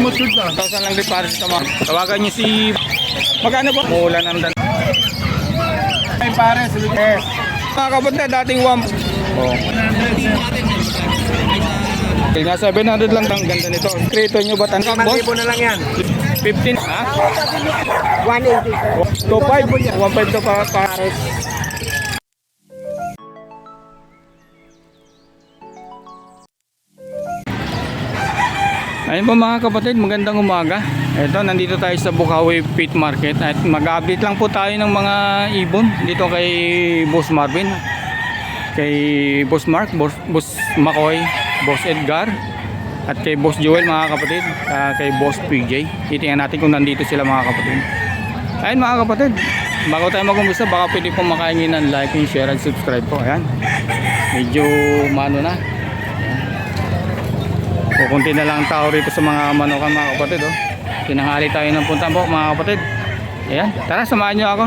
matured na. 1,000 lang din para sa tama. Tawagan niyo si... Magkano ba? Mula ng dan. Ay pare, sulit eh. Mga kapatid, dating 1. Oh. Okay, nga 700 lang ang ganda nito. Creator nyo ba tanong, boss? 1,000 na lang yan. 15, ha? 180. 2,500. 1,500 to pares. Ayun po mga kapatid, magandang umaga. Ito, nandito tayo sa Bukawi Pit Market at mag-update lang po tayo ng mga ibon dito kay Boss Marvin, kay Boss Mark, Boss Makoy, Boss Edgar at kay Boss Joel mga kapatid, kay Boss PJ. Titingnan natin kung nandito sila mga kapatid. Ayun mga kapatid, bago tayo mag-umpisa, baka pwede pong makahingi ng like and share and subscribe po. Ayan, medyo mano na. Kukunti na lang tao rito sa mga manokan mga kapatid. Oh. Tinanghali tayo ng punta po mga kapatid. Ayan, tara samahan nyo ako.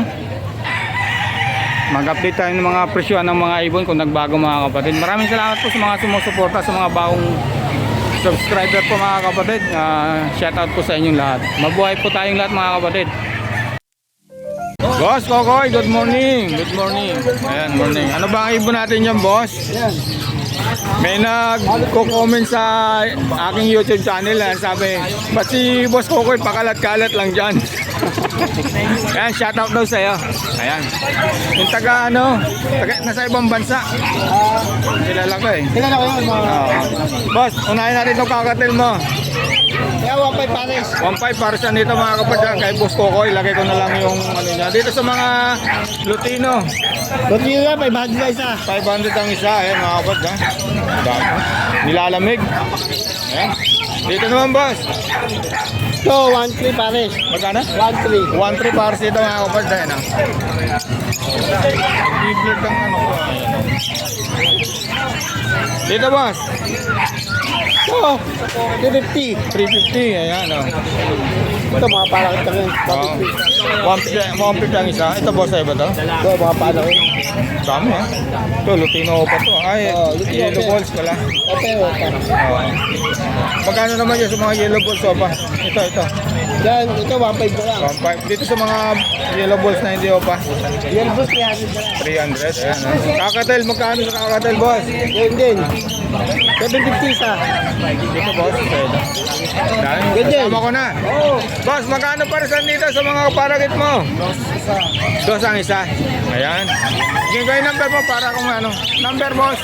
Mag-update tayo ng mga presyo ng mga ibon kung nagbago mga kapatid. Maraming salamat po sa mga sumusuporta, sa mga bagong subscriber po mga kapatid. Shout out po sa inyong lahat. Mabuhay po tayong lahat mga kapatid. Boss Kokoy, good morning. Good morning. Ayan, morning. Ano ba ang ibon natin yan, boss? Ayan. May nagko-comment sa aking YouTube channel, sabi, ba't si Boss Kokoy pakalat-kalat lang dyan? Ayan, shoutout daw sa'yo. Ayan. Yung taga nasa ibang bansa. Kilala ko eh. Kilala ko yun mga... Boss, unahin natin itong kakatil mo. Kaya 1,500 pares. 1,500 para sa nito mga kapatid, kay Boss Kokoy. Lagay ko na lang yung ano niya. Dito sa mga Lutino. Lutino na, 500 na isa. 500 ang isa. Ayan mga kapatid. Nilalamig. Ayan. Dito naman boss. So, 1,300 pares. Magkano? 1,300. 1,300 para sa ito mga kapatid. Ayan. Bibler kang ano ko. Dito boss. So, 350. 350. Ayan o. Ito mga palakit lang yun. 150 ang isa. Ito boss ay ba ito? Ito mga palakit. Dami ha. Ito Lutino pa to. Ay, yellow balls pala. Okay. Magkano naman yun sa mga yellow balls pa? Ito. Yan, ito 1,500 na lang. 1,500. Dito sa mga yellow balls na hindi pa. Yan po 300 na lang. 300. Ayan ha. Kakatel, magkano sa kakatel boss? Yan din. 750 isa. Dito boss. Dahil, Ganyan. kasama ko na. Oo. Boss, magkano para sa dito sa mga paragit mo? Dos ang isa. Ayan. Bigyan ko yung number mo para kung ano. Number boss.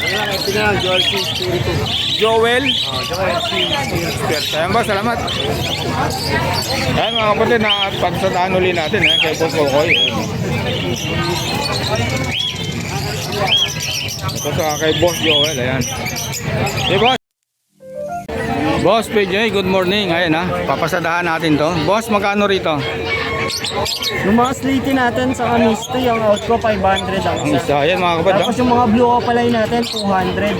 Ayan, ito na lang. Joel C. Spiritu. Joel. Joel C. Spiritu. Ayan boss, salamat. Ayan mga kapatid, nakapagsadaan uli natin kay Boss Kokoy. Ito sa kay Boss Joel. Ayan. Hey boss. Boss PJ, good morning. Ayan papasadahan natin to. Boss, magkano rito? Yung mga slitty natin sa Amisto, yung out ko 500 ang Ang isa. isa. Ayan mga kapatid. Tapos yung mga blue opaline natin, 200.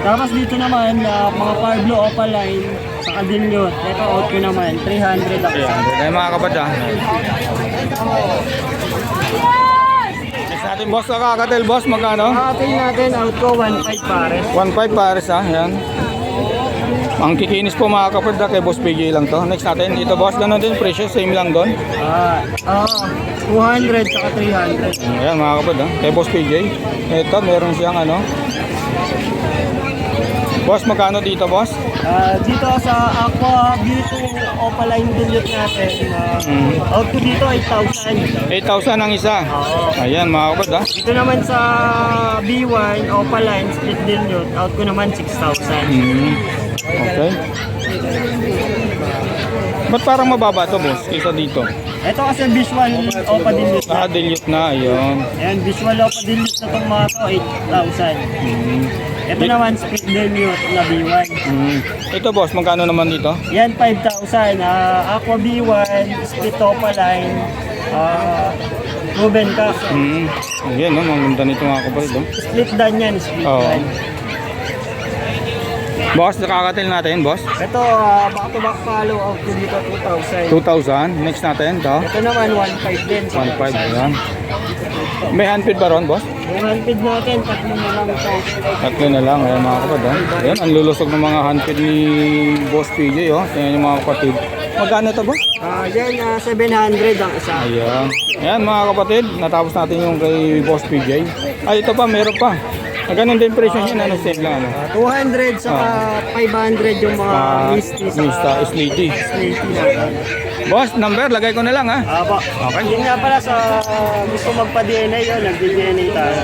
Tapos dito naman, mga par blue opaline sa Cadillac. Ito out ko naman, 300 ang isa. Ayan mga kapatid. Next natin boss, nakakatel boss, magkano? Atin natin, out ko 1.5 pares. 1.5 pares Ayan. Ang kikinis po mga kapatid kay Boss PJ lang to. Next natin, ito boss, ganun din presyo, same lang doon. 200 saka 300. Ayan mga kapatid kay Boss PJ. Ito, meron siyang Boss, magkano dito boss? Dito sa Aqua Beauty Opaline Dilute natin, out ko dito 8,000. 8,000 ang isa. Ayan mga kapatid Dito naman sa B1 Opaline Split Dilute, out ko naman 6,000. Okay. Ba't parang mababa to boss kaysa dito? Ito kasi visual Opa Dilute. Dilute na, ayun. Ayan, visual Opa Dilute na itong mga to, 8,000. Ito naman split dilute na B1. Ito boss, magkano naman dito? Yan 5,000. Aqua B1, split Opaline, Ruben Cup. Ayan, maganda nito mga kapatid. Split dan yan, split dan. Boss, nakakatil natin, boss. Ito, back-to-back follow out ko dito, 2,000. 2,000. Next natin, to. Ito naman, 1.5 din. 1.5, ayan. May handpid ba ron, boss? Yung handpid natin, 3 na lang ito. Tatlo na lang, ayan mga kapatid. Ayan, ang lulusog ng mga handpid ni Boss PJ, oh. Ayan yung mga kapatid. Magkano to, boss? Yan, 700 ang isa. Ayan. Ayan mga kapatid, natapos natin yung kay Boss PJ. Ay, ito pa, meron pa. Ganun din presyo niya, ano, same lang, ano. 200 saka 500 yung mga misty Mista, saka Slaty. slaty na. Boss, number, lagay ko na lang, ha. Aba, yun nga pala sa gusto magpa-DNA yun, nag-DNA tayo.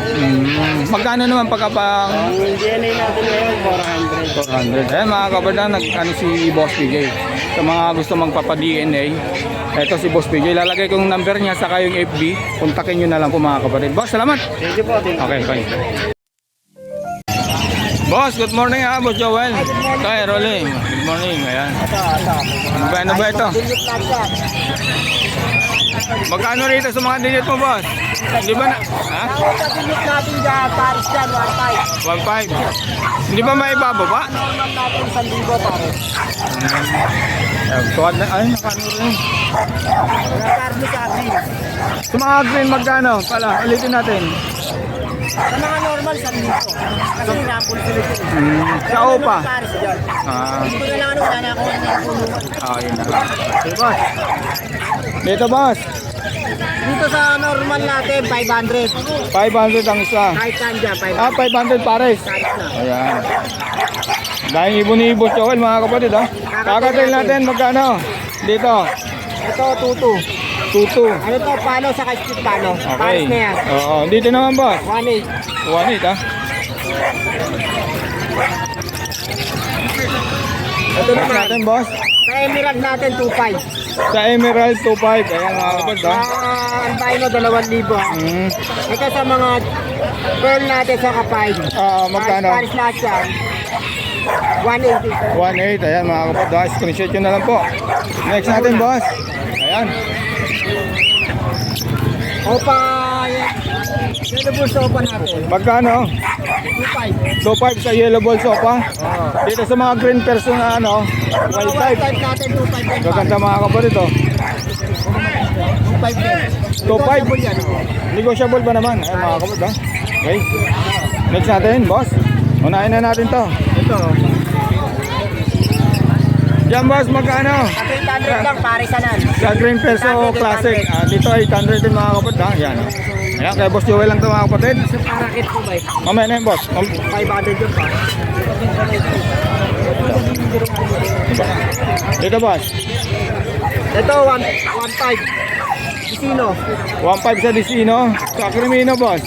Magkano naman pagkapang Ang DNA natin ngayon, 400. 400? Ayan mga kapatid, nag-ano si Boss PJ. Sa mga gusto magpapa-DNA, eto si Boss PJ. Lalagay ko yung number niya, saka yung FB. Kontakin nyo na lang po mga kapatid. Boss, salamat. Thank you po, thank you. Okay, fine. Boss, good morning ha, Boss Joel. Kay Rolling. Good morning. Ayan. Ano ba ito? Magkano rito sa mga dilit mo, boss? Hindi ba na? Ha? Kapag-init natin dyan, Paris dyan, 1.5. 1.5. Hindi ba may bababa? Normal natin, 1,000 Paris. Tuwad na. Ay, nakano rin. Carlo sa green. Sa mga green, magkano? Pala, ulitin natin. Sa mga normal, 1,000. Kasi sample sila dyan. Sa OPA. Paris dyan. Dito na lang ano, wala na ako ng punuan. Yun na. Okay, boss. Dito, boss. Dito sa normal natin, 500. 500 ang isa. Kahit saan dyan, 500. 500 pares. Kahit na. Ayan. Dahil ibon ni Boss Joel, mga kapatid, ha? Kakatail natin, magkano? Dito. Ito, tutu. Tutu. Ano to, palo sa split palo. Okay. Paris na yan. Oo, dito naman, boss. 1.8. 1.8, ha? Ito Next naman. natin, boss. Sa Emerald natin, 2.5. Sa Emerald 2.5. Ayan, mga kapatid, ha? Albino, 2,000. Ito sa mga pearl natin sa kapay. Magkano? Paris lahat yan. 180. 1.8. Ayan, mga kapatid, ha? Screenshot nyo na lang po. Next natin, boss. Ayan. Opa, yellow bull sopa natin. Magkano? 2.5. 2.5 sa yellow ball sopa. Dito sa mga green person na ano, wild type. Type natin, 2.5. Gaganda mga kapatid, oh. 2.5 din. 2.5. yan. Negotiable ba naman? Ayan, mga kapatid, ha? Okay. Next natin, boss. Unahin na natin to. Ito. Yan, boss, magkano? 800 lang, parisanan. Sa Green Peso Classic. Dito 800 din mga kapatid, ha? Yan. Ayan, kay Boss Joel lang to mga kapatid. Sa parakit ko ba? Mamaya na yun, boss. 500 yun pa. Dito, boss. Ito, 1.5. Isino. 1.5 sa Disino. Sa Crimino, boss.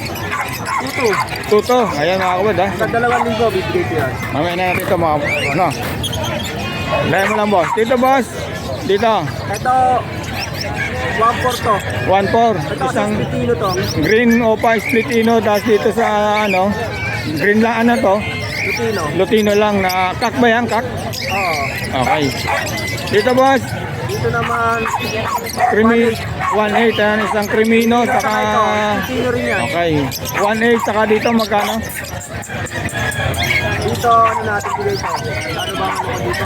Tuto. Ayan, mga kapatid, ha? Sa 2,000, bibigay ko yan. Mamaya na natin ito, mga ano. Lahat mo lang, boss. Dito, boss. Dito. Ito, 1.4 to. 1.4. Ito, Isang Spitino to. green opa split ino. Tapos dito sa ano, green lang ano to. Spitino. Lutino lang na kak ba yan? Kak? Oo. Okay. Dito, boss. Dito naman, Creamy 1.8. Ayan, isang Crimino. saka Saka... ito, Spitino rin yan. Okay. 1.8. Saka dito magkano? Dito, ano natin bigay ito? Ano ba ano dito?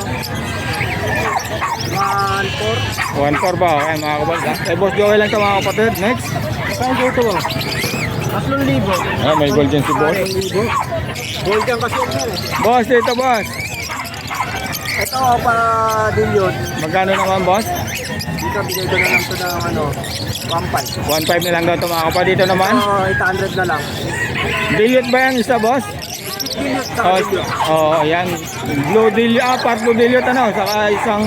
1.4. 1.4 ba? Okay, mga kapatid, ha? Eh, Boss Joel lang ito, mga kapatid. Next. Saan dito mo? 3,000. Ayan, may gold dyan si boss. 3,000. Gold yan kasi yan eh. Boss, dito, boss. Ito, pa din yun. Magkano naman, boss? Dito, bigay ko na lang ito ng ano, 1.5. 1.5 na lang daw ito, mga kapatid. Dito naman. Oo, 800 na lang. Dilute ba yan isa, boss? Dilute sa Oh, dilute. ayan. Blue dilute, part blue dilute, ano? Saka isang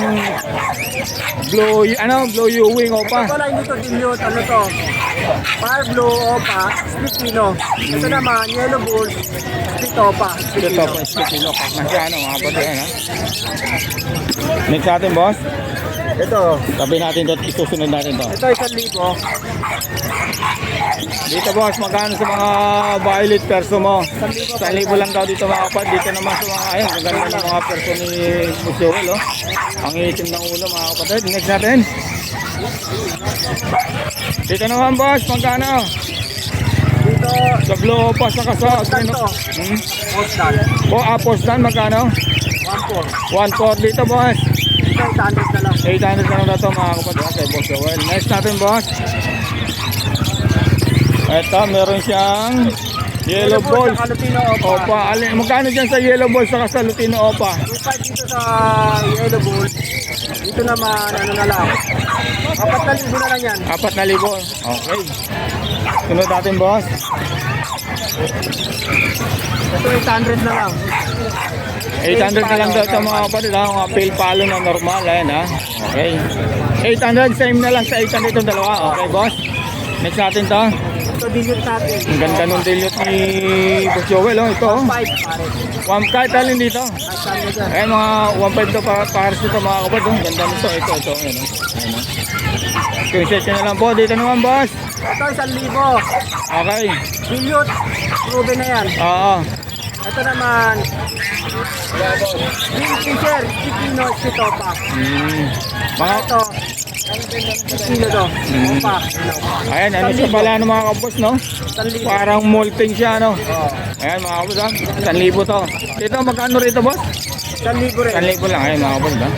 blue, blue U-wing, opa. Ito pala hindi to dilute, ano to? Fire blue, opa, Spitino. Ito naman, yellow bull, split opa, Ito Spitino. pa, spitino. Ano, mga kapatid, ano? Next natin, boss. Ito, Tabi natin ito, isusunod natin to. ito 1,000. Dito, boss, magkano sa mga violet perso mo? 1,000 lang daw dito, mga kapatid. Dito naman sa mga, ayun, ang ganda ng mga perso ni Joel, oh. Ang itim ng ulo, mga kapatid. Next natin. Dito naman, boss, magkano? Dito, Sa blue pa sa kasa. Postan to. Postal. Postan, magkano? 1.4. 1.4 dito, boss. Ito 800 na lang. 800 na lang na ito, mga kapatid. Okay, boss Joel. Next natin, boss. Ito, meron siyang yellow balls. Sa Lutino Opa. Opa, magkano dyan sa yellow balls saka sa Lutino Opa? 2.5 dito sa yellow bull. Dito naman, ano na lang. 4,000 na lang yan. 4,000. Okay. Sunod natin, boss. Ito 800 na lang. 800 na lang daw ito mga kapatid ha. Mga pale palo na normal. Ayan ha. Okay. 800, same na lang sa 800 itong dalawa. Okay, boss. Next natin to. Ito dilute natin. Ang ganda nung dilute ni Boss Joel. Oh. Ito. 5 pare. 1 kahit alin dito. Saan mo dyan? Ayan mga 1.5 to para dito mga kapatid. Oh. Ang ganda nito. Ito. Ayan, oh. Ayan, oh. Screenshot nyo na lang po. Dito naman, boss. Ito 1,000. Okay. Dilute. Proven na yan. Oo. Ito naman. Fisher. Kikino. Sitopa. Mga Ito. Kikino to. Opa. ayan, ano siya pala ng mga kapos, no? 1,000. Parang molting siya, no? Oo. Ayan, mga kapos, ha? 1,000 to. Dito, magkano rito, boss? 1,000 rin. 1,000 lang, ayan, mga kapos, ha?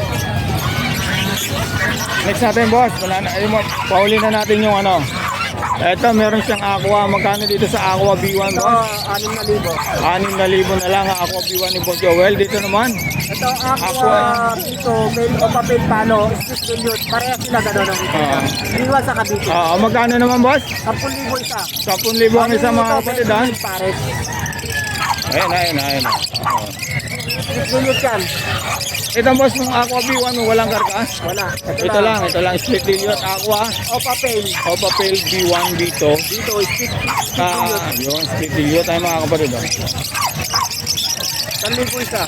Next natin, boss. Wala na, ayun, pauli na natin yung ano. Eto, meron siyang aqua. Magkano dito sa aqua B1, Ito boss? 6,000. 6,000 na lang ang aqua B1 ni Boss Joel. Dito naman, Ito aqua dito, mail o papel palo, split dilute. Parehas sila gano'n ang iwan sa Cavite. magkano naman, boss? 10,000 isa. 10,000 ang isa, mga kapatid, ha? Pares. Ayan. Split dilute yan. Ito, boss, ng aqua B1 mo, walang karkas? Wala. Ito lang, split dilute aqua. O papel. O papel B1 dito. Dito, split Yun, split dilute tayo mga kapatid. Oh. 1,000 isa.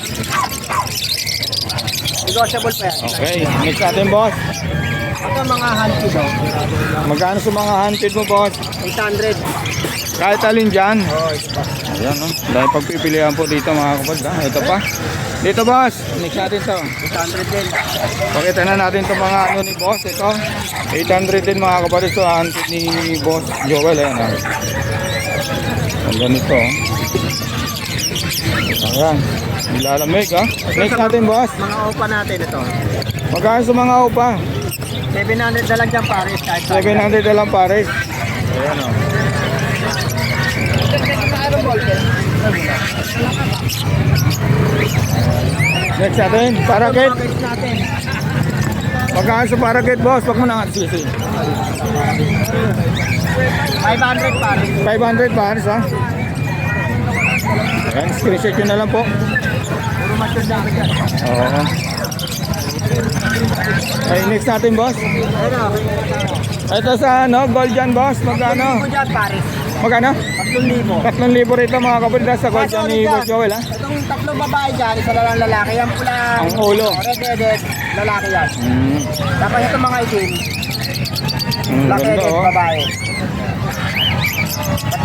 Negotiable pa yan. Okay, next natin, boss. Ito mga hanky daw. Magkano sa mga hunted mo, boss? 800. Kahit alin dyan. Ito pa. Ayan, no? Dahil pagpipilihan po dito mga kapatid. Ha? Ito pa. Dito, boss. Next natin to. 800 din. Pakita na natin itong mga ano ni boss. Ito. 800 din mga kapatid. So, hunted ni boss Joel. Ayan, ha? Ang ganito. Ayan. Nilalamig, ha? Next natin, boss. Mga opa natin ito. Magkano sa mga upa? 700 na lang dyan pares. Kahit 700 na lang pares. Ayan, o. Next natin, paraket. Package natin. Magkano sa paraket, boss? Wag mo na nga sisi. 500 pares. 500 pares, ha? Ayan, screenshot nyo na lang po. Puro mature lang dyan. Oo. Okay, next natin, boss. Ano? Ito sa ano, gold dyan, boss. Magkano? Ito dyan pares. Magkano? 3,000. 3,000 rito mga kapatid sa gold dyan ni Boss Joel, ha? Itong tatlong babae dyan, isa na lang lalaki. Yan pula. Ang ulo. Red-headed, lalaki yan. Tapos itong mga itim, Ganda, black-headed, oh. babae.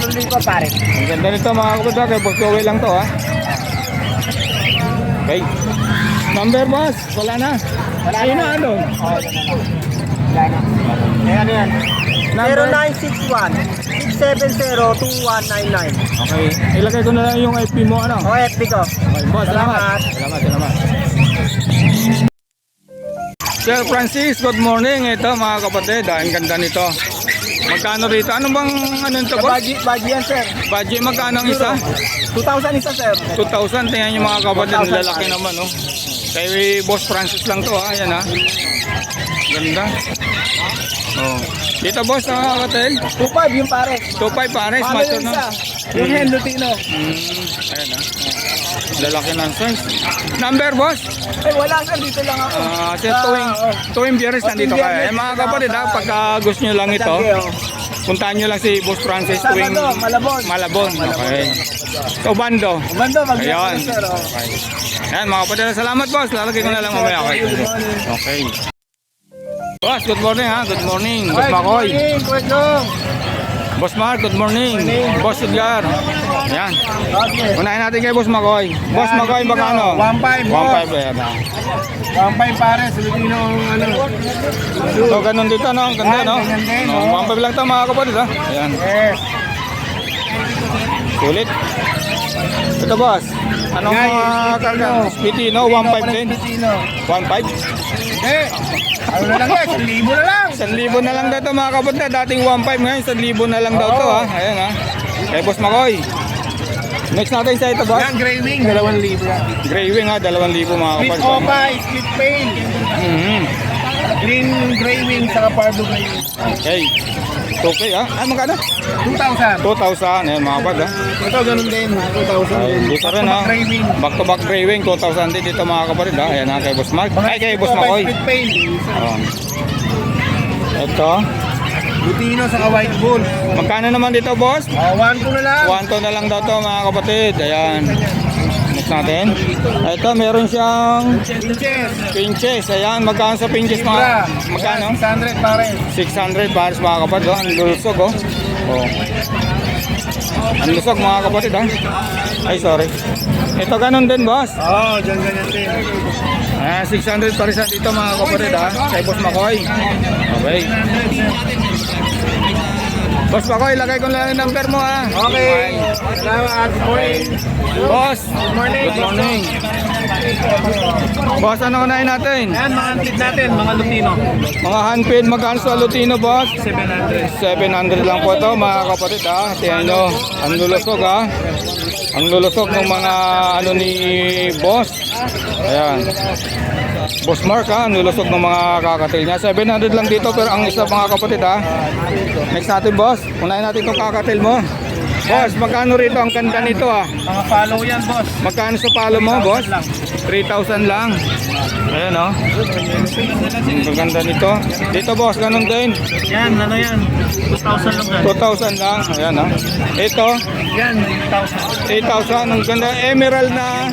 3,000 pares. Ang ganda nito mga kapatid, kay Boss Joel lang to, ha? Okay. Number, boss. Wala na. Wala Ayun na. na, ano? Oo, yan na. Yan na. Ayan na yan. Number? 0961-670-2199. Okay. Ilagay ko na lang yung FB mo, ano? O, FB ko. Okay, boss. Salamat. Salamat. Sir Francis, good morning. Ito mga kapatid, ang ganda nito. Magkano rito? Ano bang ano nito, boss? Baji yan, sir. Budget magkano ang isa? 2,000 isa, sir. 2,000. Tingnan nyo mga kapatid, 2,000 lalaki naman, oh. Kay Boss Francis lang to, ha. Ayan, ha. Ganda. Oh. Dito, boss, sa hotel. 2,500 yung pares. 2,500 pares, Paano macho yung na. isa? Yung hen Lutino. Ayan, ha. Lalaki ng size. Number, boss? Eh, wala, sir. Dito lang ako. Sir, tuwing biyernes nandito ka. Eh, mga kapatid, ha, pagka gusto nyo lang ito, puntahan nyo lang si Boss Francis tuwing Sabado, Malabon. Malabon. Okay. So, Bando. Bando, Ayan. sir. Oh. Okay. Ayan, mga kapatid, salamat, boss. Lalagay ko na lang mamaya. Okay. Okay. Boss, good morning, ha. Good morning. Boss Makoy. Boss Mark, good morning. Boss Edgar. Ayan. Unahin natin kay Boss Makoy. Boss Makoy, magkano? 1,500, 1,500. Ayan, ha. 1,500 pares. Lutino, ano. So, ganun dito, no? Ang ganda, no? Ganyan din, No, 1,500 lang ito, mga kapatid, ha. Ayan. Yes. Sulit. Ito boss. Anong Guys, mga karga? Spitino, 1.5 din. 1.5? Eh, ano na lang yan, 1,000 na lang. 1,000 na lang daw ito mga kapatid. Dating 1.5 ngayon, 1,000 na lang daw ito ha. Ayan ha. Kay Boss Makoy. Next natin sa ito boss. Yan, gray wing, 2,000 yan. Gray wing ha, 2,000 mga Split kapatid. opa, split pail. Mhm. Green gray wing, saka pardo gray wing. Okay. Okay ha. Ay magkano? 2,000. 2,000. Ayan mga kapatid ha. Ito, ganun din, 2,000 Ay, din. dito rin ha. Gray wing. Back to back gray wing, 2,000 din dito mga kapatid ha. Ayan ha, kay Boss Mark. Ay, kay Boss Opa, Makoy. split pail. Oh. Ito. Lutino, saka white bull. Magkano naman dito boss? 1,2 na lang. 1,2 na lang daw to mga kapatid. Ayan. Next natin. Ito, meron siyang Inches. pinches. Ayan, magkano sa pinches mga? Libra. Magkano? 600 pare. 600 pares mga kapatid. Oh. Ang lusog oh. Oh. Ang lusog mga kapatid ha. Ay sorry. Ito ganun din boss. Oo, dyan ganyan din. Ayan, 600 pares dito mga kapatid ha. Kay Boss Makoy. Okay. Boss Makoy, lagay ko lang yung number mo ha. Okay. Salamat. Good morning. Boss. Good morning. Good morning. Boss, ano unahin natin? Yan, mga antit natin, mga Lutino. Mga handpid, magkano sa Lutino, boss? 700. 700 lang po ito, mga kapatid, ha? Tingnan nyo, ang lulusog, ha? Ang lulusog ng mga, ano ni boss. Ayan. Boss Mark, ha? Ang lulusog ng mga kakatil niya. 700 lang dito, pero ang isa, mga kapatid, ha? Next natin, boss. Unahin natin itong kakatil mo. Boss, magkano rito? Ang ganda nito, ha? Mga follow yan, boss. Magkano sa palo mo, boss? 3,000 lang. Ayan, oh. Ang ganda nito. Dito, boss, ganun din. Yan, ano yan? 2,000 lang yan. 2,000 lang. Ayan, oh. Ito, Yan, 8,000. 8,000. Ang ganda. Emerald na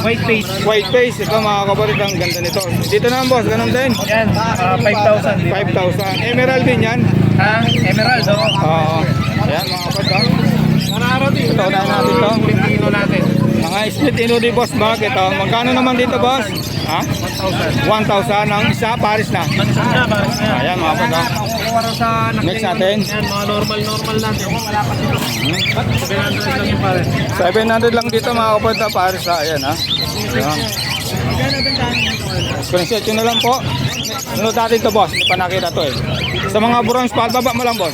White face. white face. Ito, mga kapatid, ang ganda nito. Dito naman, boss, ganun din. Yan, 5,000. 5,000. Emerald din yan. Ha? Emerald, oo. Oo. Ayan, mga kapatid, oh. Araw din. Ito, unahin natin to. Pilipino natin. Mga split ino di boss bag ito. Magkano naman dito, boss? Ha? 1,000. Ang isa, Paris na. Mansyon na, parang yan. Ayan, mga kapatid, oh. Para sa Next natin. Yan, mga normal natin. Wala pa dito. 700 lang yung pare. 700 lang dito mga kapatid na Paris ha. Ayan ha. Ayan. Screenshot yun na lang po. Sunod natin to boss. Hindi pa nakita to eh. Sa mga bronze pahal, baba mo lang boss.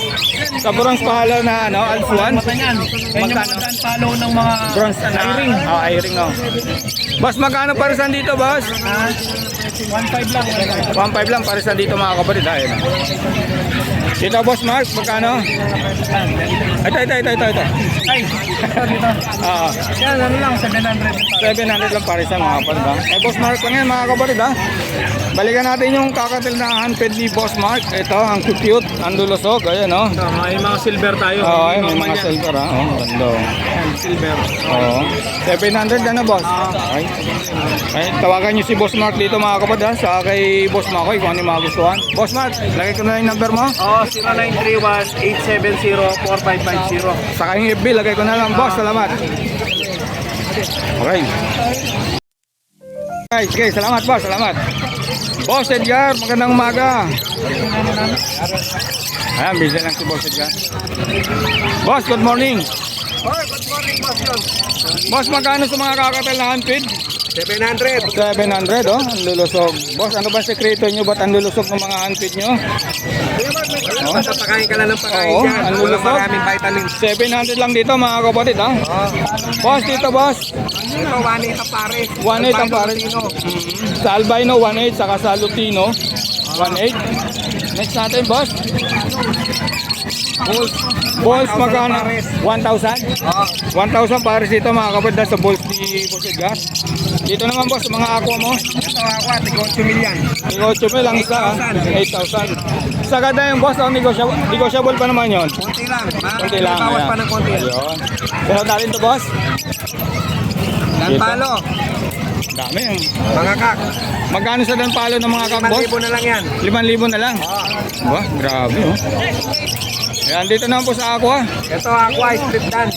Sa bronze pahal na ano, Alfuan. Yan yung Magkano? mga follow ng mga Bronze na I-ring. Ah, I-ring oh. Boss, magkano parisan dito boss? Ha? 1.5 lang. 1.5 lang parisan dito mga kapatid ha. Ayan ha. Dito boss Mark, magkano? Ito. Ay, dito. Ah, Yan, ano lang, 700. 700 lang parisan mga kapatid ha. Eh boss Mark lang yan mga kapatid ha. Balikan natin yung kakatil na handpid ni Boss Mark. Ito, ang cute, ang lulusog. Ayan oh. May mga silver tayo. Oo, ay, may Normal mga yan. silver ha. Oh, ganda. Yan, silver. Oo. 700 na boss. Okay. Ay, tawagan niyo si Boss Mark dito mga kapatid ha. Sa kay Boss Makoy kung ano yung mga gustuhan. Boss Mark, lagay ko na yung number mo. Oh, 0931-870-4550. Sa kayong FB, lagay ko na lang. Boss, salamat. Okay. Okay, salamat boss, salamat. Boss Edgar, magandang umaga. Ayan, busy lang si Boss Edgar. Boss, good morning. Oh, good morning, boss. Boss, magkano sa mga kakatal na handpid? 700. 700, oh, ang lulusog. Boss, ano ba sekreto nyo? Ba't ang lulusog ng mga handpid nyo? Oh? Pakain ka lang ng pakain Oo, dyan. ang Walang lulusog. maraming vitamins. 700 lang dito mga kapatid, ha? Boss, dito boss. Ito, 1.8 ang pare. 1.8 ang pare. Sa albino, 1.8. Saka sa lutino, 1.8. Next natin, boss. Balls, magkano? 1,000? 1,000 pares dito mga kapatid sa balls ni Boss Edgar. Dito naman boss, mga aqua mo. Ito ako, 8 million. 8 mil lang isa, ha? 8,000. Sa ganda yung boss, oh, negotiable pa naman yun. Konti lang. Konti lang. Bawas ayan. pa ng konti. Ayun. Sunod natin to boss. Dan Dito. palo. Dami. Mga kak. Magkano sa dan palo ng mga kak boss? 5,000 na lang yan. 5,000 na lang. Wah, grabe oh. Ayan, dito naman po sa aqua. Ito ako, strip dan.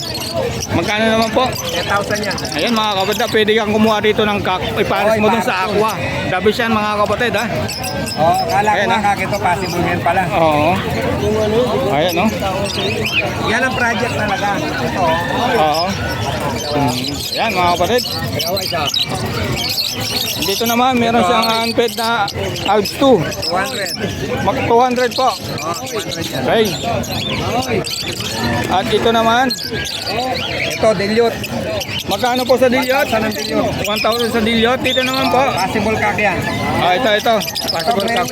Magkano naman po? 10,000 yan. Ayan mga kapatid, pwede kang kumuha dito ng kak. Ipares mo dun sa aqua. Dabis yan mga kapatid ha. Oh, kala ko Ayan, nga kak, ito possible yan pala. Oo. Ayan oh. Yan ang project talaga. Ito. Oo. Yan mga kapatid. Dito naman meron siyang unfed na Alps 2. 200. Mag 200 po. 200 yan. Okay. At ito naman, Ito, dilute. magkano po sa dilyot? 1,000 ang dilute. 1,000 sa dilyot. Dito naman po. Possible kak yan. Ito. Possible cup.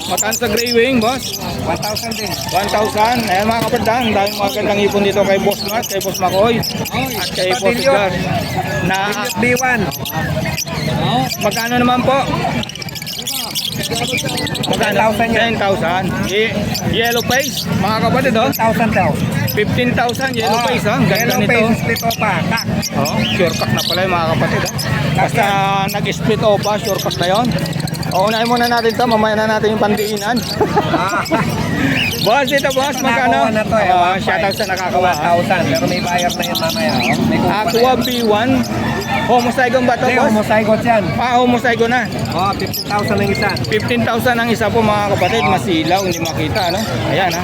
Magkano sa gray wing, boss? 1,000 din. 1,000. Ayan mga kapatid, ang daming mga gandang ipon dito kay Boss Mark, kay Boss Makoy, at kay Boss Edgar. Na, B1. magkano naman po? Magkano? 10,000 yan. 10,000. Yellow face, mga kapatid, oh. 1,000 daw. 15,000 yellow face, oh. Ganda Yellow nito. face, split opa. Kak. Oh, sure cut na pala yung mga kapatid, oh. Basta nag-split opa, sure cut na yun. O, unahin muna natin ito, mamaya na natin yung pandiinan. Boss, dito boss, magkano? Nakakuha na to eh. Shoutout sa nakakawa. 1,000. Pero may bayar na yan mamaya. May Aqua B1. Homozygon ba ito, Hindi, boss? homozygote yan. Homozygon na. 15,000 ang isa. 15,000 ang isa po mga kapatid. Masilaw, hindi makita, ano? Ayan, ha?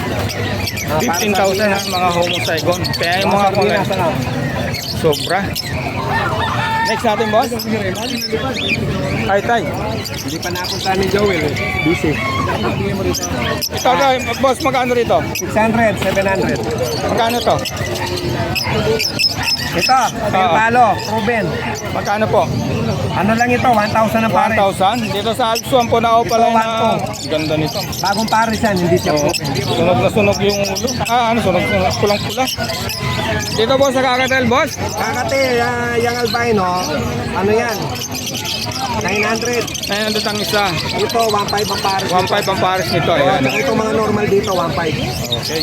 15,000 ang mga homozygon. Kaya yung mga sobra. Next natin, boss. Ay, tay. Hindi pa napunta ni Joel eh. Busy. Ito, tay. Boss, magkano rito? 600, 700. Magkano to? Ito, yung palo, proven. Magkano po? Ano lang ito, 1,000 ang pare. 1,000. Dito sa Alpsuan po na pala Ito, na ganda nito. Bagong pares yan, hindi siya Oo. proven. Sunog na sunog yung ulo. Sunog pulang-pula. Dito po sa Kakatel, boss. Kakati, yung albino, ano yan? 900. Ayun, nandito ang isa. Ito, 1,500 ang pares. 1.5 ang pares nito. Ayan. Ito mga normal dito, 1,500. Okay.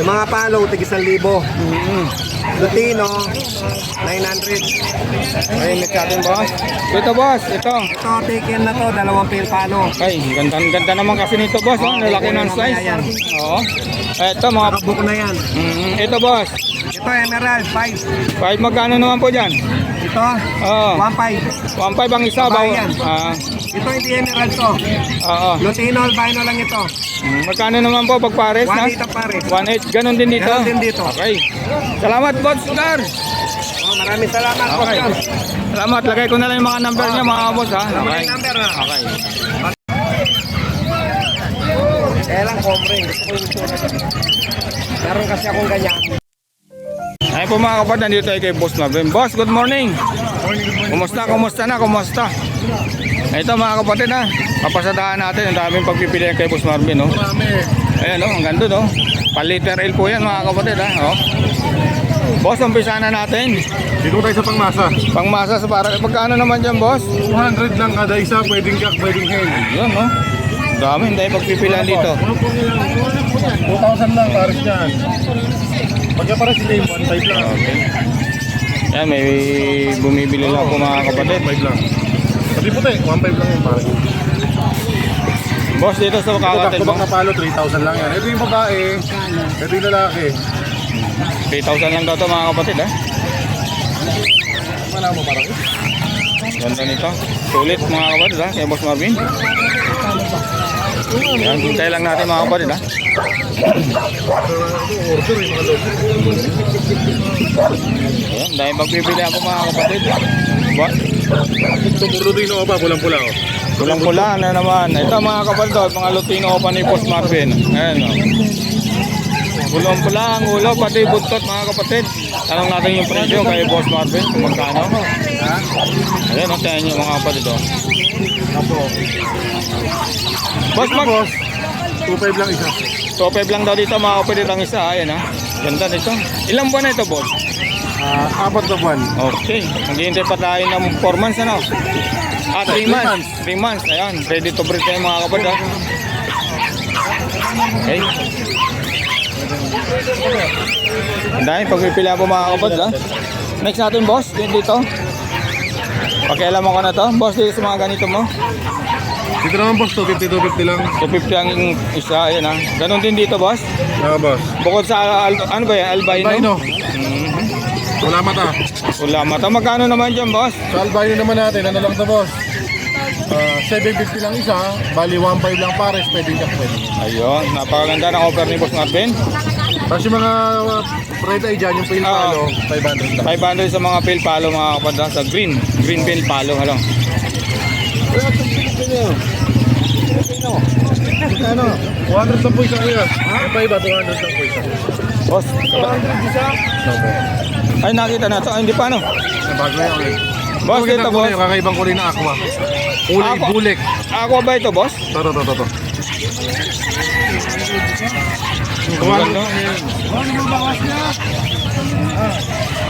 Yung mga palo, tig 1,000. Lutino, 900. Okay, next natin, boss. Dito, boss. Ito. Ito, taken na to, 2 pair palo. Okay, ganda naman kasi nito, boss. Oh. Lalaki ng size. Oo. Ito, mga... Book na yan. Ito, boss. Ito, emerald, 5. Kahit magkano naman po dyan? Ito, Oo. 1,500. 1.5 ang isa. Babae yan. Ito, hindi emerald to. Oo. Lutino, albino lang ito. Magkano naman po pag pares na? 1,800 ang pares. 1.8. Ganon din dito? Ganon din dito. Okay. Salamat, boss. Gar. Maraming salamat po. Okay. Salamat. Lagay ko na lang yung mga number niya, mga boss, ha? Okay. Okay. Number na. Okay. Kaya lang, comring. Gusto ko yung itsura niya. Meron kasi akong ganyan. Ayun po mga kapatid, nandito tayo kay Boss Marvin. Boss, good morning. Kumusta na? Ito mga kapatid, ha. Papasadahan natin. Ang daming pagpipilian kay Boss Marvin, no? Ayan, no? Ang ganda, no? Paliter L po yan, mga kapatid, ha. Oh. Boss, umpisa na natin. Dito tayo sa pangmasa. Pangmasa sa para. Magkano naman dyan, boss? 200 lang kada isa, pwedeng kak, pwedeng hen. Yun, no? Dami, hindi pagpipilian dito. 2,000 lang, pares dyan. Pagka pares hindi, 1,500 lang. Okay. Yan, may bumibili lang po mga kapatid. 1,500 lang. Pati puti, 1,500 lang yung pares. Boss, dito sa Ito, Kakatel back-to-back mo, na palo, 3,000 lang yan. Ito yung babae, ito yung lalaki. 3,000 lang daw to mga kapatid, ha? Wala mo parang Ganda nito. Sulit mga kapatid, ha? Kay Boss Marvin. Yan, hintay lang natin mga kapatid, ha? order yung mga logo. Ayan, dahil pagpipilian po mga kapatid. Ito, Lutino pa, pulang-pula. Oh. Pulang-pula na naman. Ito mga kapatid, mga Lutino pa ni Boss Marvin. Ayan, o. Pulang-pula ang ulo, pati buntot mga kapatid. Tanong natin yung presyo kay Boss Marvin kung magkano. Ayan, o, tayo nyo mga kapatid, o. Boss, Boss, 2,500 lang isa. So 5 lang daw dito mga kapatid ang isa. Ayan, ha. Ganda nito. Ilang buwan na ito, boss? 4 na buwan. Okay. Naghihintay pa tayo ng 4 months, ano? 3 months. 3 months. Ayan. Ready to breed tayo mga kapatid, ha. Okay. Ang dahil pagpipila po mga kapatid, ha. Next natin, boss. Dito. Pakialam ko na to. Boss, dito sa mga ganito mo. Dito naman boss, 250 lang. 250 ang isa. Ayan, ha. Ganon din dito, boss. Boss. Bukod sa, ano ba yan? Albino? Albino. Wala mata. Wala mata. Magkano naman dyan, boss? Sa albino naman natin, ano lang to boss? 750 lang isa, bali 1,500 lang pares, pwedeng kak, pwedeng. Ayun, napakaganda ng offer ni Boss Marvin. Tapos yung mga red eye dyan, yung pale palo, 500 lang. 500 sa mga pale palo mga kapatid ha, sa green pale palo ano. Ano? 200 lang po isa kuya. Iba iba, 200 lang po isa. Boss, ay nakita na to. Ay, hindi pa ano. Bago na yun. Boss, dito boss. Yung kakaibang kulay na aqua. Kulay Aqua. bulik. Aqua ba ito boss? To. Ang ganda.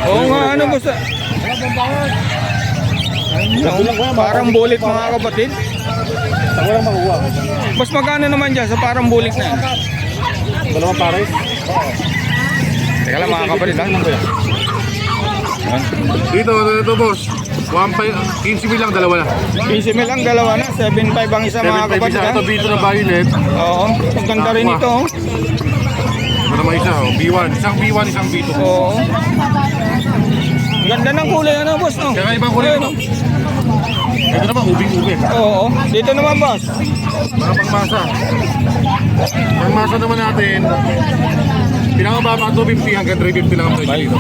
Oo nga, ano boss? Parang bulik mga kapatid. Ako lang makuha. Boss, magkano naman dyan sa parang bulik na yan? Dalawang pares. Teka lang mga kapatid ha. Ayan. Dito boss. 15 mil lang, dalawa na. 15 mil lang, dalawa na. 7.5 ang isa mga 7.5 kapatid isa. ha. Ito dito na violet. Oo, ang ganda rin ito. Oh. Ito naman isa, B1. Isang B1, isang B2. Oo. Ganda ng kulay ano boss no? Kakaibang kulay Ayun, ito. oh. Ito naman, ubing-ube. Oo. Dito naman boss. Mga pangmasa. Pangmasa naman natin. Pinakababa 250 hanggang 350 lang ang presyo dito.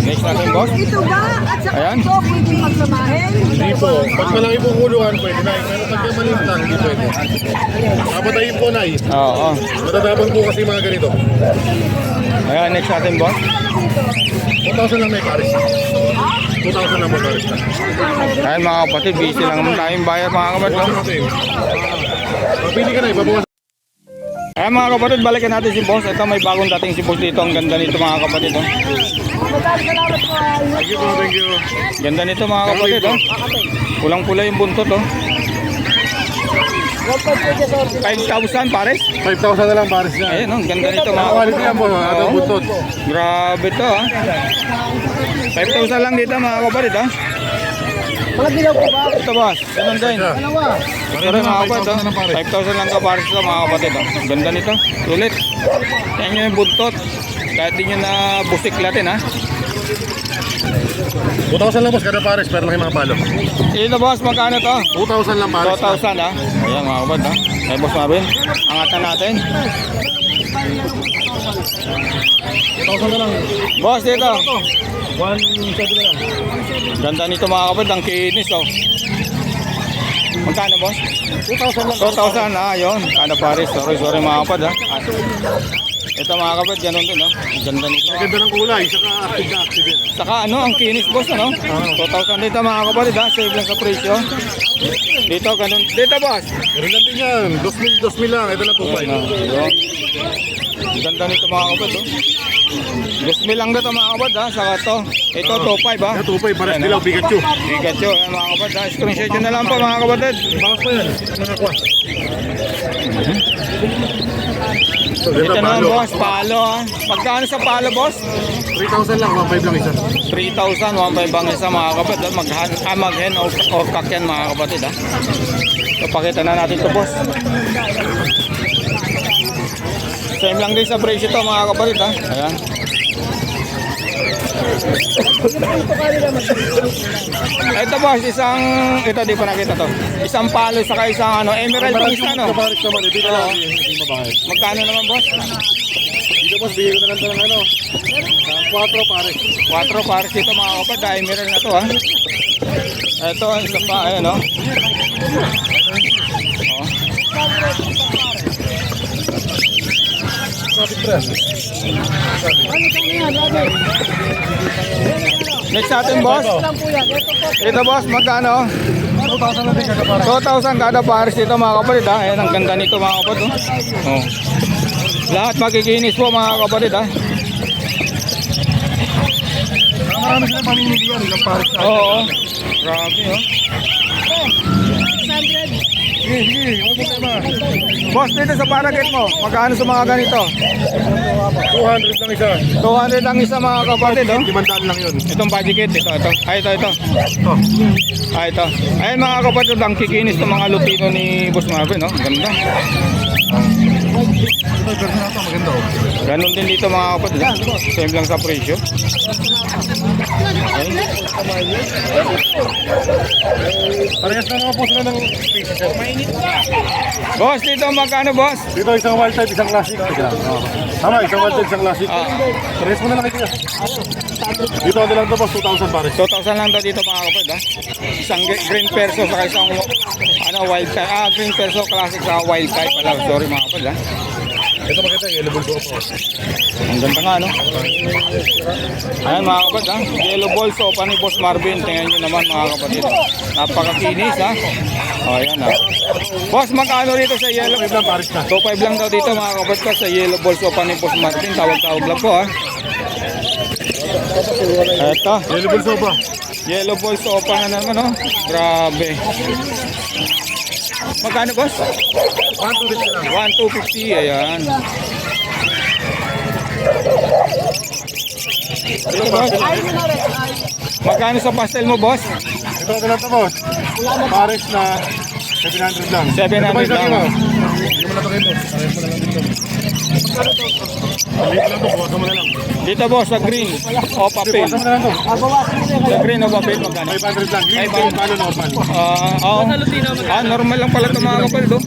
Next natin boss. Ito ba? At saka Ayan. ito, pwede magsamahin? Hindi po. Pag malaki pong kulungan, pwede na. Pero pag maliit lang, hindi pwede. Kapatayin po na eh. Oo. Matatabang po kasi mga ganito. Ayan, next natin boss. 2,000 lang may pares. 2,000 lang may pares. Ayan mga kapatid, busy lang naman tayong bayar mga kapatid. Bawasan natin. Pagpili ka na, ibabawas. Ayan mga kapatid, balikan natin si boss. Ito may bagong dating si boss dito. Ang ganda nito mga kapatid. Oh. Thank you po, thank you. Ganda nito mga kapatid. Oh. Pulang-pula yung buntot. Oh. 5,000 pares. 5,000 na lang pares niya. Ayun, oh, ganda nito mga Quality yan po, atang Oo. buntot. Grabe to ha. 5,000 lang dito mga kapatid ha. Mga dilaw po ba? Ito boss, ganun din. Dalawa. Ito rin mga kapatid ha. 5,000 lang ka pares ito mga kapatid ha. Ganda nito, sulit. Yan yung buntot. Kahit di nyo na busiklatin ha. 2,000 lang boss, kada pares, pero laki mga palo. Ito boss, magkano to? 2,000 lang pares. 2,000 ha. Ayan mga kapatid ha. Ay boss Marvin, angatan natin. 2,000 na lang. Boss dito. 1,700 na lang. Ganda nito mga kapatid, ang kinis oh. Magkano boss? 2,000 lang. 2,000 ah, yun. Kada pares. Sorry mga kapatid ha. Ito mga kapatid, ganun din oh. Ang ganda nito. Ang ganda ng kulay, saka active na active yan. Saka ano, ang kinis boss ano? 2,000 dito mga kapatid ha. Save lang sa presyo. Dito, ganun. Dito boss. Meron lang din yan, 2,000 lang, ito lang 2,500. Yun. Ang ganda nito mga kapatid oh. 2,000 lang dito mga kapatid ha. Saka to. Ito 2,500 ha. Ito 2,500, pares Ayan, dilaw, Pikachu. Pikachu, yan mga kapatid ha. Screenshot nyo na lang po mga kapatid. Bawas pa yan, mga kwa. So, Dito ganda naman palo. boss, palo ha. Pagkano sa palo boss? 3,000 lang, 1,500 lang isa. 3,000, 1,500 ang isa mga kapatid. Mag-hen o kak yan mga kapatid ha. So pakita na natin to boss. Same lang din sa presyo to mga kapatid ha. Ayan. Ito boss, ito di pa nakita to. Isang palo saka isang ano, emerald yung isa no. Pares naman, dito na lang, hindi mabahay. Magkano naman boss? Dito boss, bigay ko na lang ito ng ano. 4 pares. 4 pares ito mga kapatid, emerald na to ha. Ito, isa pa, ayan o. Oh. Next natin boss. Ito boss, magkano? 2,000 lang din kada pares. 2,000 kada pares dito mga kapatid ha. Ayan, ang ganda nito mga kapatid. Oh. Lahat makikinis po mga kapatid ha. Marami silang pamimili yan, ilang pares na. Oo. Grabe oh. Sige, sige, huwag mo tema. Boss, dito sa paraket mo, magkano sa mga ganito? 200 lang isa. 200 lang isa mga kapatid oh. 500 lang yun. Itong budget, ito. Ay, ito. Ito. Ay, ito. Ayun mga kapatid, ang kikinis ng mga lutino ni Boss Marvin, no? Ganda. Ito, yung version na ito, maganda oh. Ganon din dito mga kapatid. Same lang sa presyo. Okay. Parehas na mga po sila ng pieces. Boss, dito magkano boss? Dito isang wild type, isang classic. Tama, isang wild type, isang classic. Ah. Pares mo na lang kayo. Dito ano lang to boss, 2,000 pares. 2,000 lang daw dito mga kapatid ha. Isang green perso sa isang wild type. Green perso classic sa wild type pala. Sorry mga kapatid ha. Ito maganda, yellow bulls ko. Ang ganda nga no. Ayan mga kapatid ha. Yellow balls sopa ni Boss Marvin. Tingnan nyo naman mga kapatid. Napakakinis ha. O ayan ha. Boss, magkano rito sa yellow? 2,500 lang pares na. 2,500 lang daw dito mga kapatid ko sa yellow balls sopa ni Boss Marvin. Tawag-tawag lang po ha. Eto. Yellow bulls ko pa. Yellow balls sopa na naman no. Grabe. Magkano boss? 1,250 lang. 1,250. Ayan. Ito boss. Magkano sa pastel mo boss? Ito ano lang to boss. Pares na 700 lang. 700 Ito ba isang lang. kilo? Hindi mo na to kayo boss. Pares mo na lang dito. Hindi ko lang to, buwasan mo na lang. Dito boss sa green o papel. Buwasan mo na lang to. Sa green o papel magkano? 500 lang. Green pill, palo normal. Oo. Normal lang pala ito mga kapal do.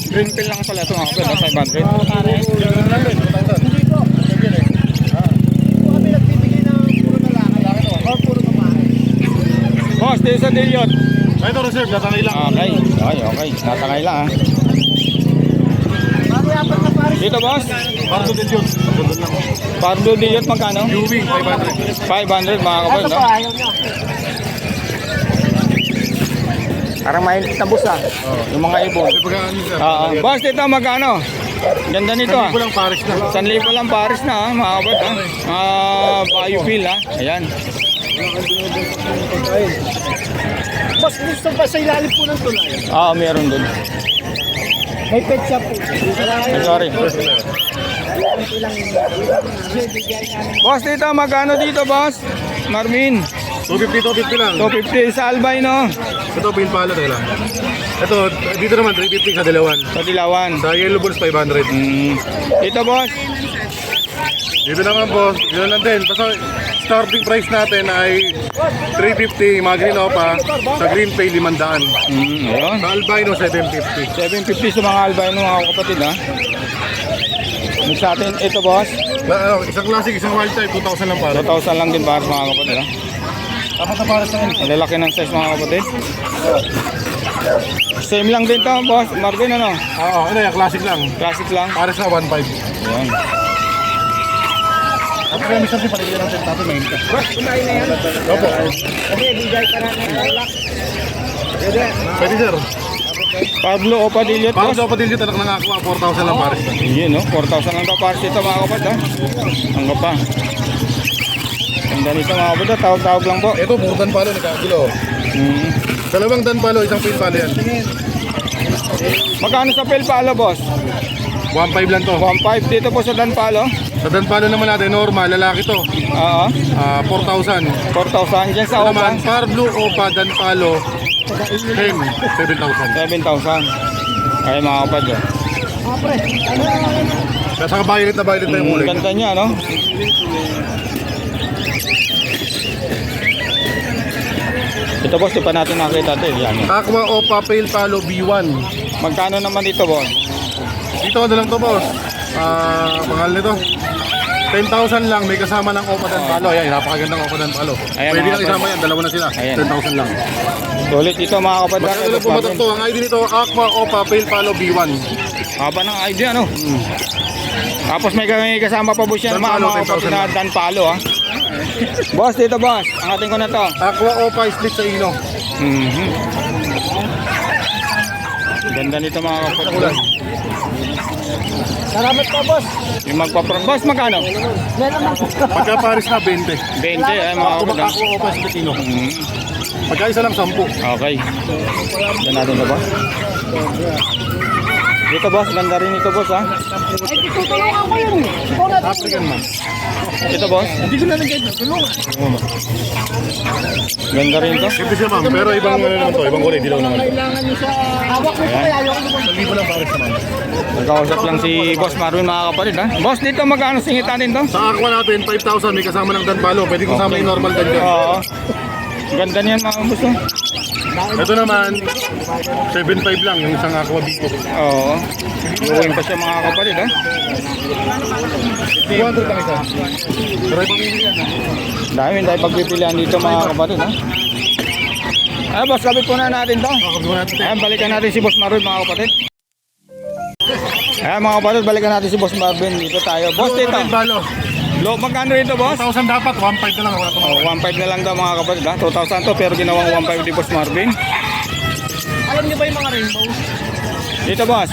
Green pill lang pala ito mga kapal. 500. Boss, dito sa Diliot. Ay, ito reserve, natangay lang. Okay. Natangay lang ha. Dito boss. Pardo din yun. Pardo lang. Pardo Diliot magkano? UV, 500. 500 mga kapal no? Parang mainit na boss yung mga ibon. Ay, pagka ano sir? Boss, dito magkano? Ganda nito Hindi ko lang pares na. 1,000 lang pares na mga kapal biofuel Ayan. Boss, gusto ba sa ilalim po ng tulay? Meron dun. May pet shop po. Sorry. Boss, dito magkano dito boss? Marvin, 250 lang. 250 sa albino. Ito, pin palo tayo lang. Ito, dito naman, 350 sa dalawan. Sa Dilawan. Sa yellow bulls, 500. Dito boss. Dito naman boss, yun lang din. Basta starting price natin ay 350, mga green opa. Sa green pay, 500. Ayun. Sa albino, 750. 750 sa mga albino mga kapatid ha. Mix natin ito boss. Isang classic, isang wild type, 2,000 lang palo. 2,000 lang din para sa mga kapatid ha. Dapat na pares na yun. Ang lalaki ng size mga kapatid. Same lang din to boss. Marvin ano? Oo, ano yan, classic lang. Classic lang. Pares na 1.5. Ayan. At kaya minsan din, paligyan natin natin main ka. Kumain na yan. Opo. Okay, bigay ka na ng alak. Pwede sir. Pablo o Padilliot Parang boss. daw patil dito, anak ng aqua, 4,000 lang pares na. Yun no, 4,000 lang daw para dito mga kapatid ha. Ang gapa. Ganda nito mga kapatid, tawag-tawag lang po. Ito, puro dan palo, nagkakilo. Dalawang dan palo, isang pin palo yan. Magkano sa Pelpalo boss? 1.5 lang to. 1.5 dito po sa Danpalo. Sa dan palo naman natin, normal, lalaki to. Oo. 4,000. 4,000 dyan sa Ito Opa. naman, par blue opa, dan palo, 10, 7,000. 7,000. Ay mga kapatid. Kaya saka violet na yung kulay. Ganda niya no. Ito boss, di pa natin nakita ito. Yan. Aqua opa, pale palo, B1. Magkano naman dito boss? Dito ano lang to boss. Mahal nito. 10,000 lang, may kasama ng opa dan palo. Ayan, napakagandang opa dan palo. Ayan, Pwede mga lang isama yan, dalawa na sila. Ayan. 10,000 lang. Sulit dito mga kapatid. Magkano lang pumatak to? Ang ID nito, Aqua opa, pale palo, B1. Haba ng idea no. Tapos may kasama pa po siya ng mga Danpalo, kapatid 10,000 na lang. Danpalo ha. Boss, dito boss. Angatin ko na to. Aqua opa, split sa ino. Ganda nito mga kapatid. Salamat po, boss. Yung magpa-front boss, magkano? Pagka pares na, 20. 20 ay mga kapatid. Aqua opa, split ino. Pagka isa lang, 10. Okay. Yan natin ito boss. Dito boss, ganda rin ito boss ha. Ay, tutulungan ko yun. Ikaw na African man. Ito boss. Hindi ko na lang kayo tulungan. Ganda rin ito. Simple siya ma'am, pero ibang ano naman to, ibang kulay, dilaw naman. Kailangan niyo sa hawak mo kaya ayaw ko naman. 1,000 lang pares naman. Nagkausap lang si Boss Marvin mga kapatid ha. Boss, dito magkano singit natin to? Sa aqua natin, 5,000, may kasama ng dan palo. Pwede kung sama yung normal dan dyan. Oo. Ganda niyan mga boss. Ito naman, 7.5 lang yung isang Aqua Bico. Oo. Luwin pa siya mga kapatid ha. 200 lang isa. Pero ay pamili yan. Dami tayo pagpipilian dito mga kapatid ha. Ay boss, kapit po na natin to. Kakagawa natin. Ayan, balikan natin si Boss Marvin mga kapatid. Ayan mga kapatid, balikan natin si Boss Marvin. Dito tayo. Boss dito. Balo. Magkano rito boss? 2,000 dapat, 1.5 na lang. Wala Oh, 1.5 na lang daw mga kapatid ha. 2,000 to pero ginawang 1.5 ni Boss Marvin. Alam niyo ba yung mga rainbow? Dito boss.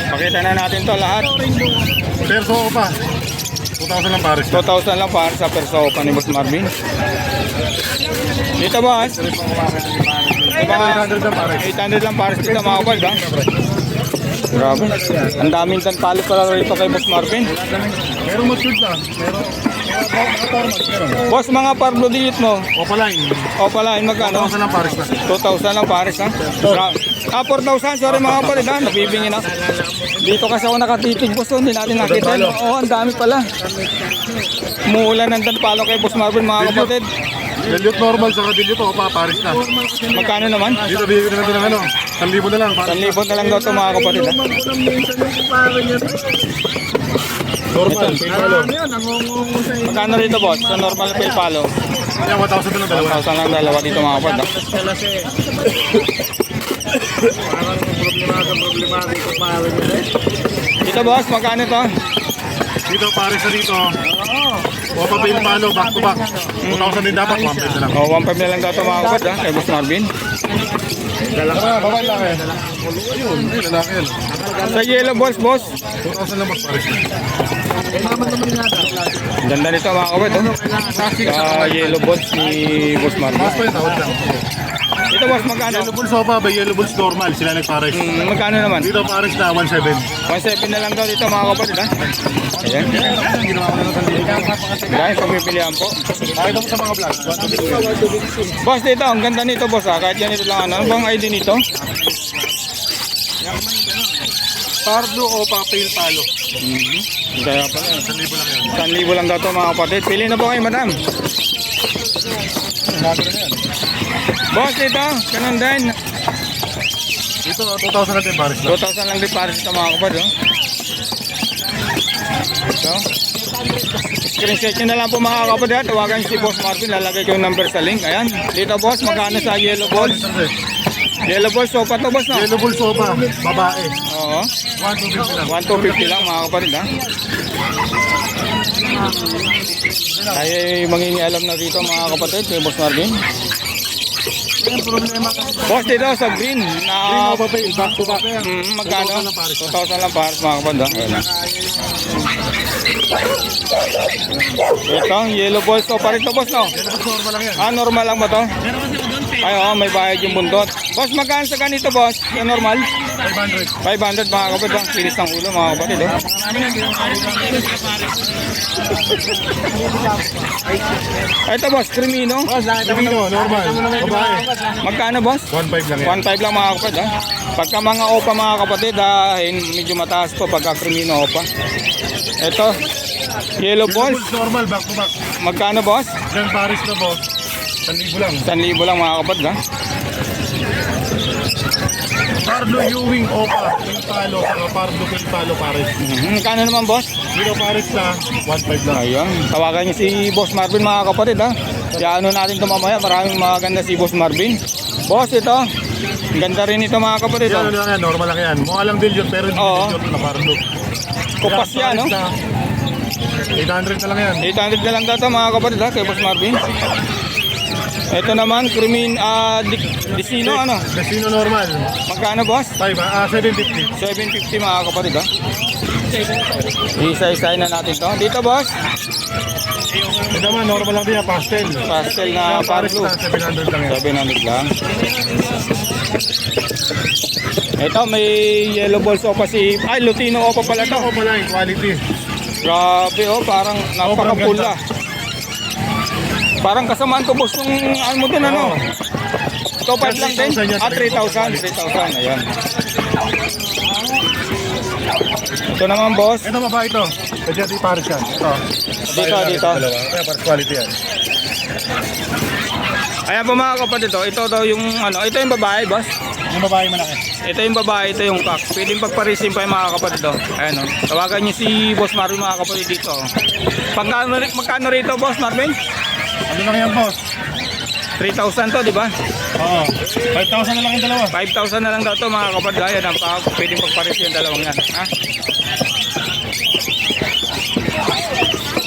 Pakita na natin to lahat. Perso pa. 2,000 lang pares. 2,000 lang para sa perso pa ni Boss Marvin. Dito boss. Ito mga 800 lang pares. 800 lang para dito mga kapatid ha. Grabe. Ang daming tantalo pala rito kay Boss Marvin. Merong matured na. Merong Boss, mga parlo digit mo. Opaline. Opalain magkano? 2,000 lang pares na. 2,000 lang pares ha. 4,000 sorry mga kapatid ha. Nabibingin na. Dito kasi ako nakatitig boss. Hindi natin nakita. Oo, ang dami pala. Umuulan ng tanpalo kay Boss Marvin mga kapatid. Dilute normal sa dilute opa pares na. Magkano naman? Dito bigyan ko natin ng ano. 1,000 na lang. 1,000 na lang daw ito mga kapatid ha. Normal. Palo. Magkano rito boss? Sa normal na palo. Yan, 1,000 na lang dalawa. 1,000 lang dalawa dito mga kapatid ha. Dito boss, magkano to? Dito pares na dito. Opa pa yung palo, back to back. 2,000 din dapat, 1,500 na lang. Oh, 1.5 na lang daw ito mga kapatid ha. Kay Boss Marvin. Babae lang eh. Ayun, lalaki yan. Sa yellow balls boss. 2,000 lang mas pares na. Ganda nito mga kapatid oh. Sa yellow balls ni Boss Marvin. Mas pa yung tawad lang. Dito boss, magkano? Yellow bulls opa ba? Yellow bulls normal, sila nagpares. Magkano naman? Dito pares na 1,700. 1.7 na lang daw dito mga kapatid ha. Ayan. Ginawa ko na ng sandali. Dahil pagpipilihan po. Nakita mo sa mga vlog. Boss dito, ang ganda nito boss ha. Kahit ganito lang ano. Ano bang ID nito? Pardo o papel palo. Kaya pala. 1,000 lang yan. 1,000 lang daw ito mga kapatid. Pili na po kayo madam. Nago na yan. Boss dito, ganun din. Dito 2,000 natin pares lang. 2,000 lang din para sa mga kapatid oh. Ito. Screenshot nyo na lang po mga kapatid ha. Tawagan si Boss Marvin. Lalagay ko yung number sa link. Ayan. Dito boss, magkano sa yellow balls? Yellow balls, sopa to boss no? Yellow bulls opa, babae. Oo. 1,250 lang. 1,250 lang mga kapatid ha. Tayo ay mangingialam na dito mga kapatid kay Boss Marvin. Boss dito sa green na Opa pa back to back. magkano? 2,000 lang pares mga kapatid ha. Ayan. Ito, yellow balls sopa rin to boss no? Yellow bulls normal lang yan. Ah, normal lang ba to? Ay, oo, may bayad yung bundot. Boss, magkano sa ganito, boss? Yung normal? 500. 500 mga kapatid. Ang kinis ng ulo, mga kapatid. Oh. Ito, boss, Crimino. Camino, normal. Babae. Magkano, boss? 1,500 lang yan. 1.5 lang, mga kapatid. Ha? Pagka mga opa, mga kapatid, medyo mataas po pagka Crimino opa. Ito, yellow Yellow balls. bulls normal, back to back. Magkano, boss? Diyan pares na boss. 1,000 lang. 1,000 lang, mga kapatid. Ha? Pardo Ewing opa, King Palo, saka Pardo King Palo pares. Magkano naman, boss? Dito pares na 1,500 lang. Ayun, tawagan niyo si Boss Marvin mga kapatid ha. Kaya ano natin ito mamaya, maraming maganda si Boss Marvin. Boss ito, ang ganda rin ito mga kapatid. Yan, Oh. ano lang yan, normal lang yan. Mukha lang dilute pero hindi Oo. dilute na Pardo. Kupas yan, no? 800 na lang yan. 800 na lang dito mga kapatid ha, kay Boss Marvin. Ito naman, Dicino ano? Casino normal. Magkano boss? 750. 750 mga kapatid ha. Isa-isahin na natin to. Dito boss, Ito naman, normal lang din yan, pastel. pastel na Pares parlo. na 700 lang yan. 700 lang. Ito may yellow balls opa si, ay Lutino opa pala to. Ito ko pala yung quality. Grabe oh, parang napakapula. Parang kasamaan to boss yung ano mo din ano. Ito 5 lang din. 3,000. 3,000. Ayan. Ito naman boss. Ito babae ito. Pwede natin pares yan. Ito. Dito, dito. Dalawa. Kaya pares quality yan. Ayan po mga kapatid, ito daw yung ano, ito yung babae, boss. Yung babae malaki. Ito yung babae, ito yung cock. Pwedeng pagparisin pa yung mga kapatid. Ayan o. Tawagan nyo si Boss Marvin mga kapatid dito. Magkano rito, Boss Marvin? Ano lang yan, boss? 3,000 to, di ba? Oo. 5,000 na lang yung dalawa. 5,000 na lang daw to mga kapatid. Ayan, pwedeng pagparisin yung dalawang yan. Ha?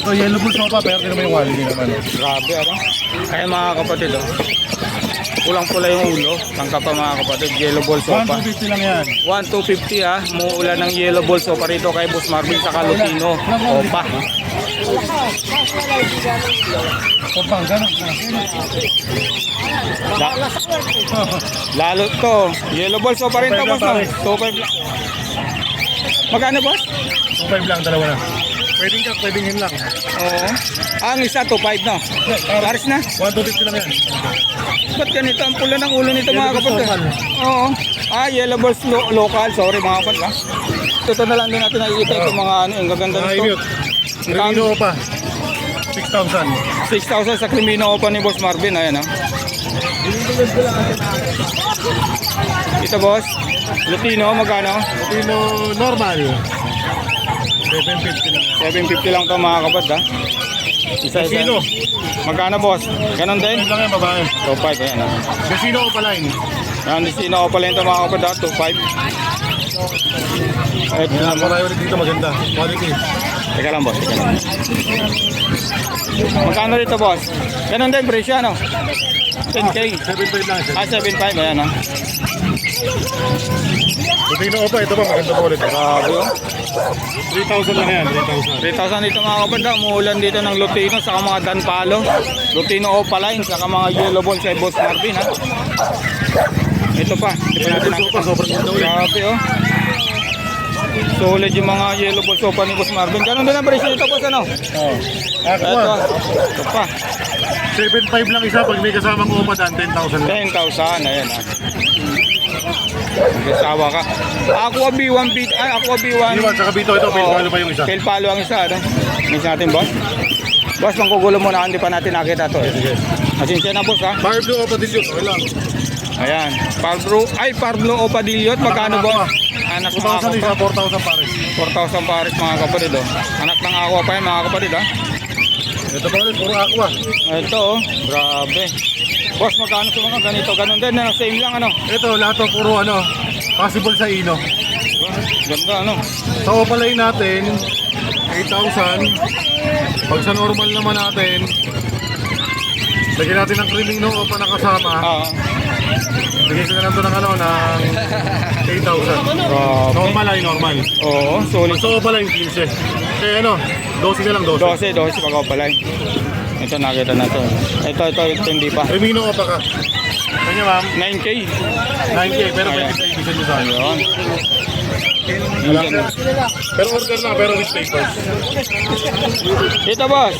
So, yellow bull sopa, pero hindi naman yung quality naman. Grabe, ano? Ayan mga kapatid, Pulang-pula yung ulo. Tangka pa mga kapatid. Yellow ball sopa. 1,250 lang yan. 1,250 ha. Muulan ng yellow ball sopa rito kay Boss Marvin sa Lutino. Opa. Kopang, gano'n. Lalo to. Yellow ball sopa rin to, boss. No? 2,500 lang. Magkano, boss? 2,500 lang, dalawa na. Pwedeng ka, pwedeng hin lang. Oo. Ang isa 2,500 no? Paris na. 1,250 lang yan. Ba't ganito? Ang pula ng ulo nito mga Yellow kapatid. balls Oo. Yellow balls local. Sorry mga kapatid ha. Ito na lang din natin nakikita itong mga ano, yung gaganda nito. Mute. Crimino pa. 6,000. 6,000 sa Crimino Opa ni Boss Marvin. Ayan ha. Ito boss. Lutino, magkano? Crimino normal. 750 lang. 750 lang to mga kapatid ha. Isa-isa. Casino. Magkano boss? Ganon din? 5 lang yan, babae. 2,500 ayan ha. Casino pa line. Yan, Lutino Opa lang ito mga kapatid ha. 2,500. Ito Yan, na marami ulit dito maganda. Quality. Teka lang boss, teka lang. Magkano rito boss? Ganon din presyo ano? 10k. 7,500 lang. 7.5 ayan ha. Casino pa, ito pa maganda po ulit. Grabe oh. 3,000 lang yan, 3,000. 3,000 dito mga kapatid. Umuulan dito ng Lutino saka mga Danpalo. Lutino Opaline saka mga yellow ball kay Boss Marvin ha. Ito pa. Ito natin Yellow sopa, sobrang ganda ulit. Grabe oh. Solid yung mga yellow ball sopa ni Boss Marvin. Ganon din ang presyo dito boss ano? Oh. Ito. Aqua, Ito pa. 7,500 lang isa. Pag may kasamang umadan, 10,000 lang. 10,000 ayan ha. Nagsasawa ka. Aqua B1 Aqua B1. Iwan, saka bito ito, pinpalo pa yung isa. Pelpalo ang isa ano? Miss natin boss. Boss, mangkugulo muna hindi pa natin nakita to. Sige. Asinsya na boss ha. Fire blue o patilyo, okay lang. Ayan. Parblo Opadillo. Magkano boss? Anak ng 2,000 isa, aqua 4,000 pares. 4,000 pares mga kapatid oh. Anak ng aqua pa yan mga kapatid ha. Ito pa ulit, puro aqua. Ito oh. Grabe. Boss, magkano sa mga ganito? Ganon din na same lang ano. Ito, lahat ng puro ano, possible sa ino. Ganda ano. Sa opaline natin, 8,000. Pag sa normal naman natin, lagyan natin ng Crimino o pa nakasama. Bigyan ko na lang ito ng ano, ng 8,000. Grabe. Normal ay normal. Oo, solid. Sa opaline, 15. Eh ano, 12 na lang, 12. 12 pag opalay. Ito nakita na to. Ito hindi pa. Crimino o pa ka. Kanya ma'am, 9K. 9K, pero pwede sa ibisan nyo sa akin. Ayun. Wala. Pero order na, pero with papers. Ito boss.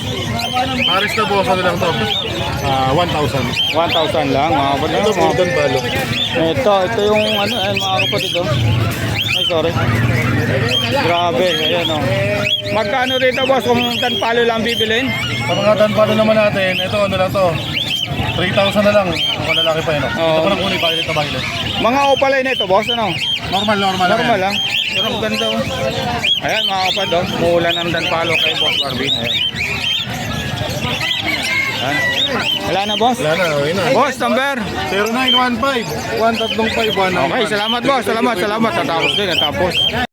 Paris na boss, ano lang to? 1,000. 1,000 lang mga kapatid. Ito, golden balo. Ito yung ano, mga kapatid oh. Ay, sorry. Grabe, ayan oh. Magkano rito boss kung tanpalo lang bibilin? Sa mga tanpalo naman natin, ito ano lang to? 3,000 na lang. Ako lalaki pa yun. Oo. Ito pa ng kulay, violet na violet. Mga opalay na ito boss ano? Normal Normal lang. Pero ang ganda oh. Ayan mga kapatid oh. Muulan ang tanpalo kay Boss Marvin. Ayan. Ayan. Wala na boss? Wala na, okay na. Boss, number. 0915 135 Okay, salamat boss. Salamat. Natapos din.